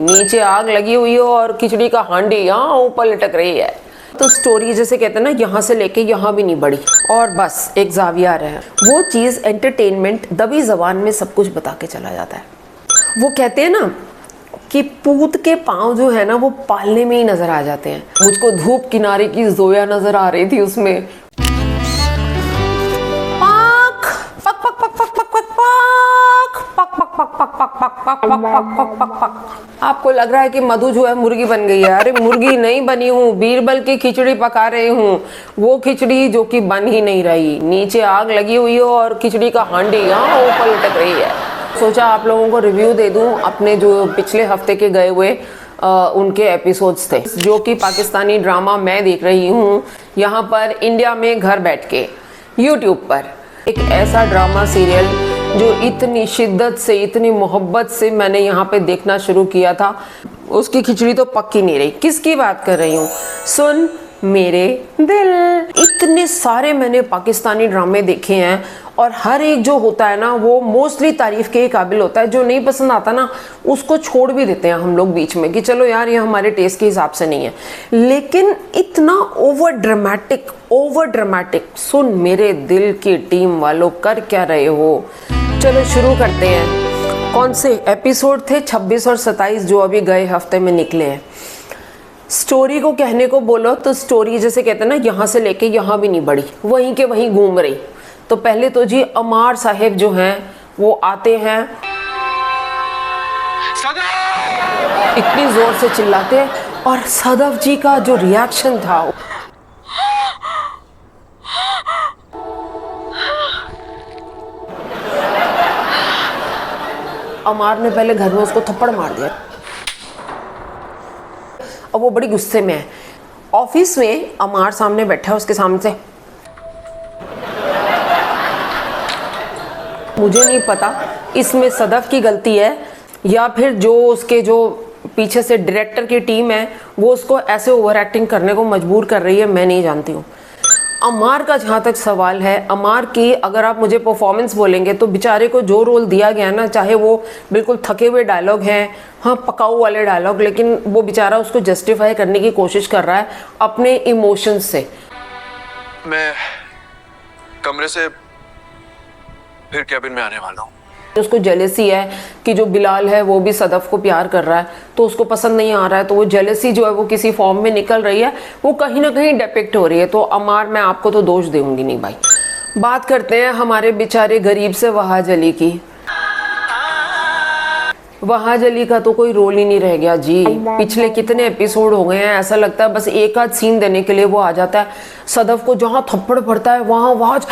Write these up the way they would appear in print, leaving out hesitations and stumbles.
नीचे आग लगी हुई हो और खिचड़ी का हांडी यहाँ ऊपर लटक रही है। तो स्टोरी जैसे कहते हैं ना, यहाँ से लेके यहाँ भी नहीं बढ़ी और बस एक जाविया है। वो चीज़ एंटरटेनमेंट दबी जबान में सब कुछ बता के चला जाता है। वो कहते हैं ना कि पूत के पाँव जो है ना वो पालने में ही नजर आ जाते हैं। मुझको धूप किनारे की जोया नजर आ रही थी उसमें। आपको लग रहा है कि मधु जो है मुर्गी बन गई है। अरे मुर्गी नहीं बनी हूँ, बीरबल की खिचड़ी पका रही हूँ। वो खिचड़ी जो कि बन ही नहीं रही, नीचे आग लगी हुई हो और खिचड़ी का हांडी यहाँ ऊपर लटक रही है। सोचा आप लोगों को रिव्यू दे दूं अपने जो पिछले हफ्ते के गए हुए उनके एपिसोड्स थे, जो कि पाकिस्तानी ड्रामा मैं देख रही हूँ यहाँ पर इंडिया में घर बैठ के यूट्यूब पर। एक ऐसा ड्रामा सीरियल जो इतनी शिद्दत से, इतनी मोहब्बत से मैंने यहाँ पे देखना शुरू किया था, उसकी खिचड़ी तो पक्की नहीं रही। किसकी बात कर रही हूँ? सुन मेरे दिल। इतने सारे मैंने पाकिस्तानी ड्रामे देखे हैं और हर एक जो होता है ना वो मोस्टली तारीफ के ही काबिल होता है। जो नहीं पसंद आता ना उसको छोड़ भी देते हैं हम लोग बीच में कि चलो यार ये हमारे टेस्ट के हिसाब से नहीं है। लेकिन इतना ओवर ड्रामेटिक सुन मेरे दिल की टीम वालों, कर क्या रहे हो? चलो शुरू करते हैं। कौन से एपिसोड थे? 26 और 27 जो अभी गए हफ्ते में निकले हैं। स्टोरी को कहने को बोलो तो स्टोरी जैसे कहते हैं ना, यहाँ से लेके यहाँ भी नहीं बढ़ी, वहीं के वहीं घूम रही। तो पहले तो जी अमार साहेब जो हैं वो आते हैं, इतनी जोर से चिल्लाते हैं और सदफ जी का जो रिएक्शन था, अमार ने पहले घर में उसको थप्पड़ मार दिया। अब वो बड़ी गुस्से में है। ऑफिस में अमार सामने बैठा है, उसके सामने से मुझे नहीं पता इसमें सदफ की गलती है या फिर जो उसके जो पीछे से डायरेक्टर की टीम है वो उसको ऐसे ओवर एक्टिंग करने को मजबूर कर रही है, मैं नहीं जानती हूँ। अमार का जहाँ तक सवाल है, अमार की अगर आप मुझे परफॉर्मेंस बोलेंगे तो बेचारे को जो रोल दिया गया ना, चाहे वो बिल्कुल थके हुए डायलॉग हैं, हाँ पकाऊ वाले डायलॉग, लेकिन वो बेचारा उसको जस्टिफाई करने की कोशिश कर रहा है अपने इमोशंस से। मैं कमरे से फिर कैबिन में आने वाला हूँ। उसको जेलेसी है कि जो बिलाल है वो भी सदफ को प्यार कर रहा है, तो उसको पसंद नहीं आ रहा है। तो वो जेलेसी जो है वो किसी फॉर्म में निकल रही है, वो कहीं ना कहीं डिपिक्ट हो रही है। तो अमार मैं आपको तो दोष दूंगी नहीं भाई। बात करते हैं हमारे बेचारे गरीब से वहाज अली की। वहाज अली का तो कोई रोल ही नहीं रह गया जी। पिछले कितने एपिसोड हो गए हैं, ऐसा लगता है बस एक आध सीन देने के लिए वो आ जाता है। सदफ को जहाँ थप्पड़ पड़ता है वहाँ वहाज,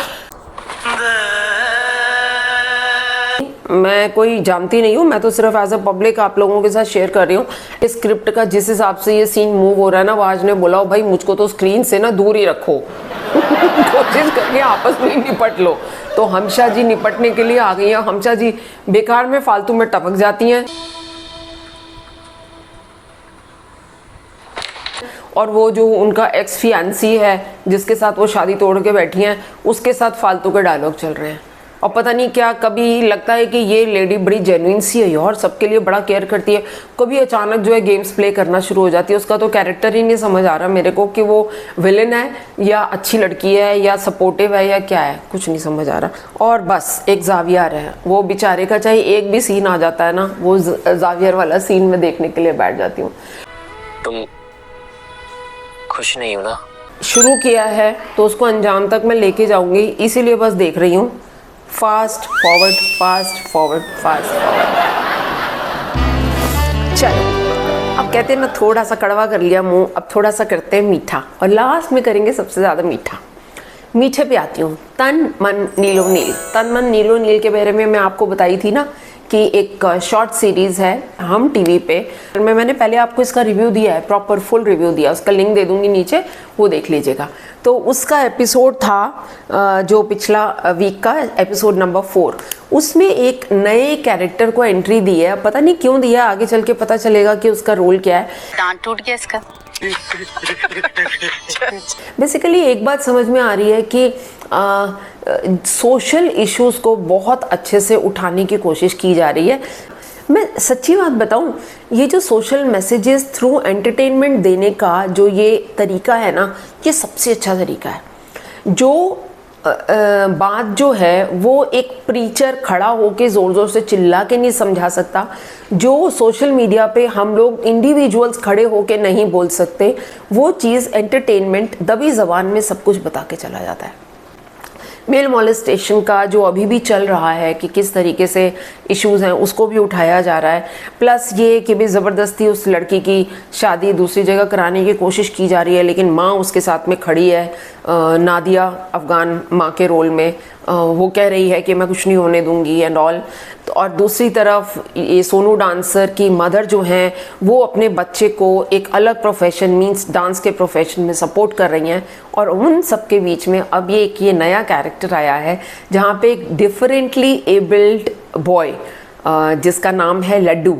मैं कोई जानती नहीं हूँ, मैं तो सिर्फ एज अ पब्लिक आप लोगों के साथ शेयर कर रही हूँ इस स्क्रिप्ट का जिस हिसाब से ये सीन मूव हो रहा है ना। वाज ने बोला भाई मुझको तो स्क्रीन से ना दूर ही रखो कोशिश करके आपस में निपट लो। तो हमशा जी निपटने के लिए आ गई हैं। हमशा जी बेकार में फालतू में टपक जाती हैं और वो जो उनका एक्स फियांसी है जिसके साथ वो शादी तोड़ के बैठी हैं, उसके साथ फालतू के डायलॉग चल रहे हैं। और पता नहीं क्या, कभी लगता है कि ये लेडी बड़ी जेन्युइन सी है और सबके लिए बड़ा केयर करती है, कभी अचानक जो है गेम्स प्ले करना शुरू हो जाती है। उसका तो कैरेक्टर ही नहीं समझ आ रहा मेरे को कि वो विलेन है या अच्छी लड़की है या सपोर्टिव है या क्या है, कुछ नहीं समझ आ रहा। और बस एक जावियर है, वो बेचारे का चाहे एक भी सीन आ जाता है ना, वो जावियर वाला सीन में देखने के लिए बैठ जाती हूँ। तुम खुश नहीं हो ना? शुरू किया है तो उसको अंजाम तक मैं लेके जाऊंगी, इसीलिए बस देख रही हूँ। Fast forward fast forward fast forward. चलो अब कहते हैं ना थोड़ा सा कड़वा कर लिया मुंह, अब थोड़ा सा करते हैं मीठा और लास्ट में करेंगे सबसे ज़्यादा मीठा। मीठे पे आती हूँ। तन मन नीलो नील। तन मन नीलो नील के बारे में मैं आपको बताई थी ना कि एक शॉर्ट सीरीज़ है हम टीवी पे। मैंने पहले आपको इसका रिव्यू दिया है, प्रॉपर फुल रिव्यू दिया, उसका लिंक दे दूंगी नीचे, वो देख लीजिएगा। तो उसका एपिसोड था जो पिछला वीक का एपिसोड नंबर 4, उसमें एक नए कैरेक्टर को एंट्री दी है। पता नहीं क्यों दिया, आगे चल के पता चलेगा कि उसका रोल क्या है। दांत टूट गया इसका। बेसिकली एक बात समझ में आ रही है कि सोशल इश्यूज को बहुत अच्छे से उठाने की कोशिश की जा रही है। मैं सच्ची बात बताऊं, ये जो सोशल मैसेजेस थ्रू एंटरटेनमेंट देने का जो ये तरीका है ना, ये सबसे अच्छा तरीका है। जो बात जो है वो एक प्रीचर खड़ा होके ज़ोर ज़ोर से चिल्ला के नहीं समझा सकता, जो सोशल मीडिया पे हम लोग इंडिविजुअल्स खड़े होके नहीं बोल सकते, वो चीज़ एंटरटेनमेंट दबी ज़बान में सब कुछ बता के चला जाता है। मेल मॉलेस्टेशन का जो अभी भी चल रहा है कि किस तरीके से इश्यूज़ हैं, उसको भी उठाया जा रहा है। प्लस ये कि भी ज़बरदस्ती उस लड़की की शादी दूसरी जगह कराने की कोशिश की जा रही है, लेकिन माँ उसके साथ में खड़ी है, नादिया अफ़गान माँ के रोल में। वो कह रही है कि मैं कुछ नहीं होने दूंगी एंड ऑल। तो और दूसरी तरफ ये सोनू डांसर की मदर जो हैं, वो अपने बच्चे को एक अलग प्रोफेशन मींस डांस के प्रोफेशन में सपोर्ट कर रही हैं। और उन सब के बीच में अब ये नया कैरेक्टर आया है जहाँ पे एक डिफरेंटली एबल्ड बॉय जिसका नाम है लड्डू,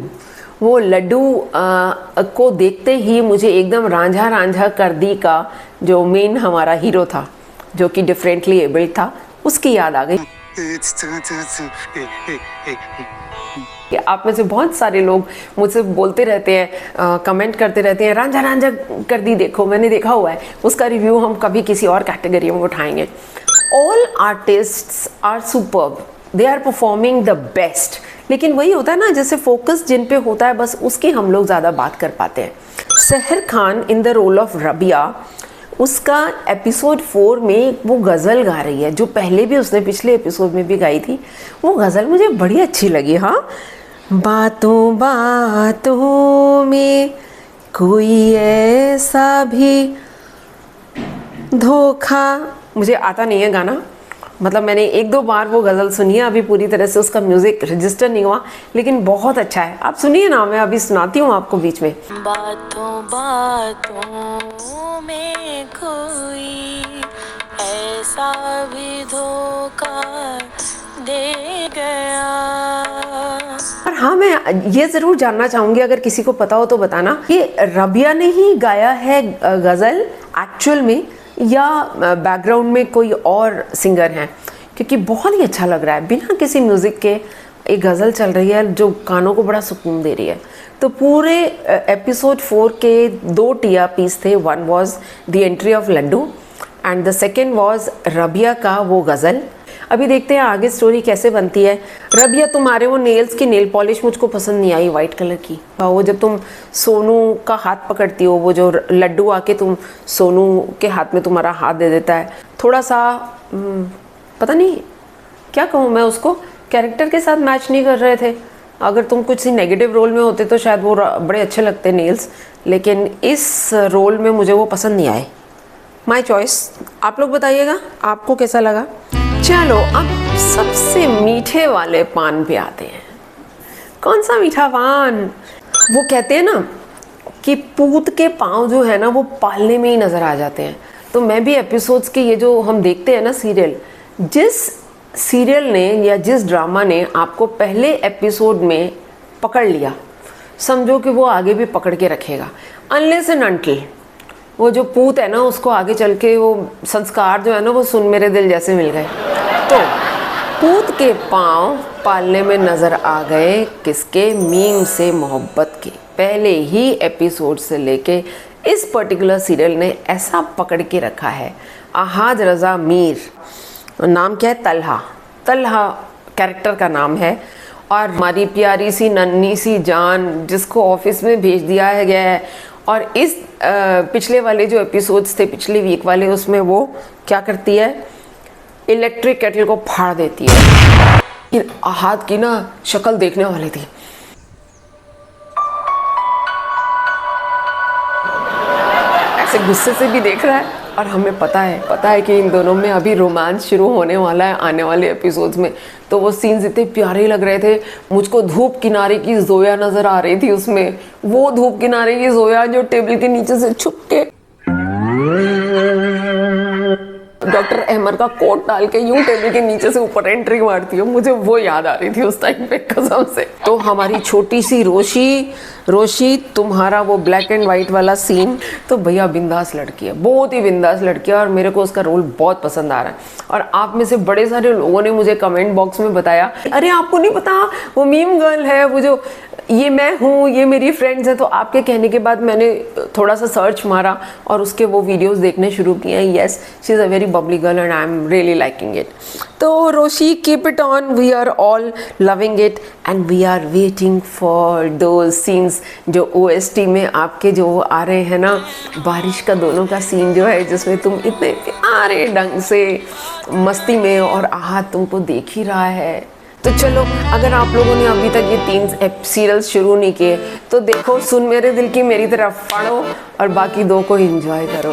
वो लड्डू को देखते ही मुझे एकदम रांझा रांझा कर दी का जो मेन हमारा हीरो था जो कि डिफरेंटली एबल्ड था, उसकी याद आ गई। कि आप में से बहुत सारे लोग मुझसे बोलते रहते हैं, कमेंट करते रहते हैं, रांझा रांझा कर दी देखो, मैंने देखा हुआ है। उसका रिव्यू हम कभी किसी और कैटेगरी में उठाएंगे। All artists are superb, they are performing the best, लेकिन वही होता है ना, जैसे फोकस जिन पे होता है बस उसकी हम लोग ज़्यादा बात कर पाते हैं। Sehar Khan in the role of Rabia, उसका एपिसोड 4 में वो गज़ल गा रही है जो पहले भी उसने पिछले एपिसोड में भी गाई थी। वो गज़ल मुझे बड़ी अच्छी लगी। हाँ, बातों बातों में कोई ऐसा भी धोखा, मुझे आता नहीं है गाना, मतलब मैंने 1-2 बार वो गज़ल सुनी है, अभी पूरी तरह से उसका म्यूज़िक रजिस्टर नहीं हुआ, लेकिन बहुत अच्छा है। आप सुनिए ना, मैं अभी सुनाती हूँ आपको बीच में। बातों बातों में कोई ऐसा भी धोखा दे गया। और हाँ, मैं ये ज़रूर जानना चाहूँगी, अगर किसी को पता हो तो बताना, ये रबिया ने ही गाया है गज़ल एक्चुअल में या बैकग्राउंड में कोई और सिंगर हैं, क्योंकि बहुत ही अच्छा लग रहा है। बिना किसी म्यूज़िक के एक गज़ल चल रही है जो कानों को बड़ा सुकून दे रही है। तो पूरे एपिसोड 4 के 2 TRPs थे। One was the entry of Laddu and the second was Rabia का वो गज़ल। अभी देखते हैं आगे स्टोरी कैसे बनती है। रबिया, तुम्हारे वो नेल्स की नेल पॉलिश मुझको पसंद नहीं आई वाइट कलर की। वो जब तुम सोनू का हाथ पकड़ती हो, वो जो लड्डू आके तुम सोनू के हाथ में तुम्हारा हाथ दे देता है, थोड़ा सा पता नहीं क्या कहूँ मैं, उसको कैरेक्टर के साथ मैच नहीं कर रहे थे। अगर तुम कुछ नेगेटिव रोल में होते तो शायद वो बड़े अच्छे लगते नेल्स, लेकिन इस रोल में मुझे वो पसंद नहीं आए। माई चॉइस, आप लोग बताइएगा आपको कैसा लगा। चलो अब सबसे मीठे वाले पान पे आते हैं। कौन सा मीठा पान? वो कहते हैं ना कि पूत के पाँव जो है ना वो पालने में ही नज़र आ जाते हैं। तो मैं भी एपिसोड्स के ये जो हम देखते हैं ना सीरियल, जिस सीरियल ने या जिस ड्रामा ने आपको पहले एपिसोड में पकड़ लिया, समझो कि वो आगे भी पकड़ के रखेगा। अनलेस एंड अनटिल वो जो पूत है ना, उसको आगे चल के वो संस्कार जो है ना वो सुन मेरे दिल जैसे मिल गए। तो पूत के पाँव पालने में नज़र आ गए किसके? मीम से मोहब्बत के। पहले ही एपिसोड से लेके इस पर्टिकुलर सीरियल ने ऐसा पकड़ के रखा है। अहाद रज़ा मीर, नाम क्या है? तलहा। तलहा कैरेक्टर का नाम है। और हमारी प्यारी सी नन्ही सी जान जिसको ऑफिस में भेज दिया गया है। और इस पिछले वाले जो एपिसोड्स थे, पिछले वीक वाले, उसमें वो क्या करती है? इलेक्ट्रिक केटल को फाड़ देती है। अहाद की ना शक्ल देखने वाली थी। ऐसे गुस्से से भी देख रहा है और हमें पता है कि इन दोनों में अभी रोमांस शुरू होने वाला है आने वाले एपिसोड्स में। तो वो सीन्स इतने प्यारे लग रहे थे। मुझको धूप किनारे की जोया नज़र आ रही थी उसमें, वो धूप किनारे की जोया जो टेबल के नीचे से छुप के डॉक्टर अहमद का कोट डाल के यूं टेबल के नीचे से ऊपर एंट्री मारती हो, मुझे वो याद आ रही थी उस टाइम पे कसम से। तो हमारी छोटी सी रोशी रोशी तुम्हारा वो ब्लैक एंड वाइट वाला सीन तो भैया बिंदास लड़की है, बहुत ही बिंदास लड़की है और मेरे को उसका रोल बहुत पसंद आ रहा है। और आप में से बड़े सारे लोगों ने मुझे कमेंट बॉक्स में बताया, अरे आपको नहीं पता वो मीम गर्ल है, वो जो ये मैं हूँ, ये मेरी फ्रेंड्स हैं। तो आपके कहने के बाद मैंने थोड़ा सा सर्च मारा और उसके वो वीडियोस देखने शुरू किए हैं। Yes, she is a very bubbly girl and I am really liking it. तो Roshi, keep it on, we are all loving it and we are waiting for those scenes जो OST में आपके जो आ रहे हैं ना, बारिश का दोनों का सीन जो है जिसमें तुम इतने प्यारे ढंग से मस्ती में और आहत तुमको देख ही रहा है। तो चलो, अगर आप लोगों ने अभी तक ये 3 सीरियल्स शुरू नहीं किए तो देखो सुन मेरे दिल की मेरी तरफ पढ़ो और बाकी 2 को एंजॉय करो।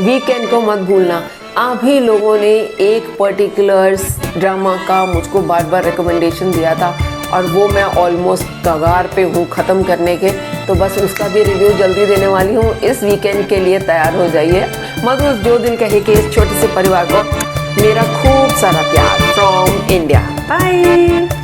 वीकेंड को मत भूलना। आप ही लोगों ने एक पर्टिकुलर ड्रामा का मुझको बार बार रिकमेंडेशन दिया था और वो मैं ऑलमोस्ट कगार पे हूँ ख़त्म करने के, तो बस उसका भी रिव्यू जल्दी देने वाली हूँ। इस वीकेंड के लिए तैयार हो जाइए। मधु जो दिल कहे कि इस छोटे से परिवार को मेरा खूब सारा प्यार फ्रॉम इंडिया। बाय।